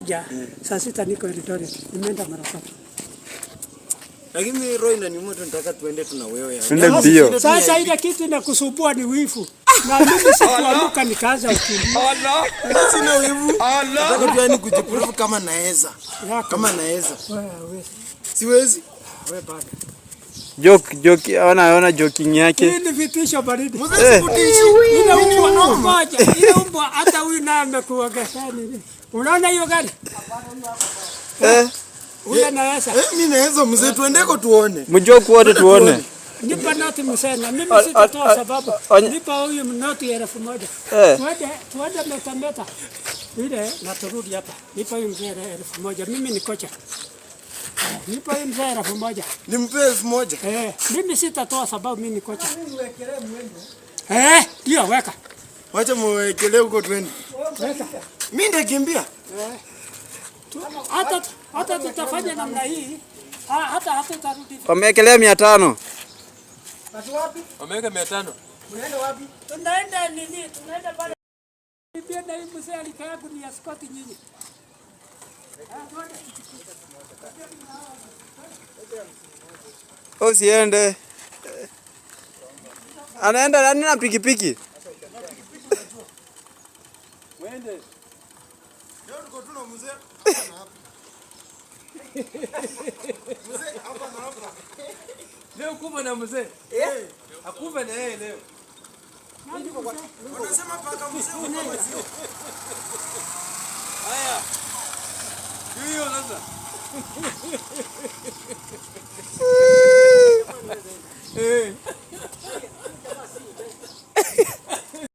Ja, saa 6 niko Eldoret. Nimeenda mara 3. Lakini roho inaniuma, tunataka tuende tuna wewe. Twende mbio. Sasa ile kitu inakusumbua ni wivu. Na mimi sikuamuka nikaanza ukimbia. Allah. Sina wivu. Allah. Nataka tu yani kujiprove kama naweza. Kama naweza. Wewe. Siwezi. Wewe bado. Joke, ona joking yake. Hii ni vitisho baridi. Mzee sikutishi. Ile umbwa moja. Ile umbwa hata huyu naye amekuogeshea nini? Unaona hiyo gari? Ule naweza. Mimi naweza mzee, tuendeko tuone. Mjoke wote tuone. Nipa noti msena. Mimi sitatoa sababu. Nipa huyu noti 1,000. Tuende metameta. Ile na turudi hapa. Nipa huyu mzee 1,000. Mimi ni kocha. Nipa huyu mzee 1,000. Nimpe 1,000. Mimi sitatoa sababu mimi ni kocha. Ndio weka. Wacha muwekelee huko twende. Weka. Mimi ndakimbia. Hata tutafanya namna hii. Hata tutarudi. Wamewekelea 500. Watu wapi? Wameweka 500. Unaenda wapi? Tunaenda nini? Tunaenda pale. Pia na hii mzee alikaa kuni ya skoti nyinyi. Usiende. Anaenda nani na pikipiki? Mwende. Leo tuko tuna mzee. Mzee hapa na hapa. Leo kufa na mzee. Akufa na yeye leo. Unasema paka mzee unaona sio? Haya. Hiyo sasa.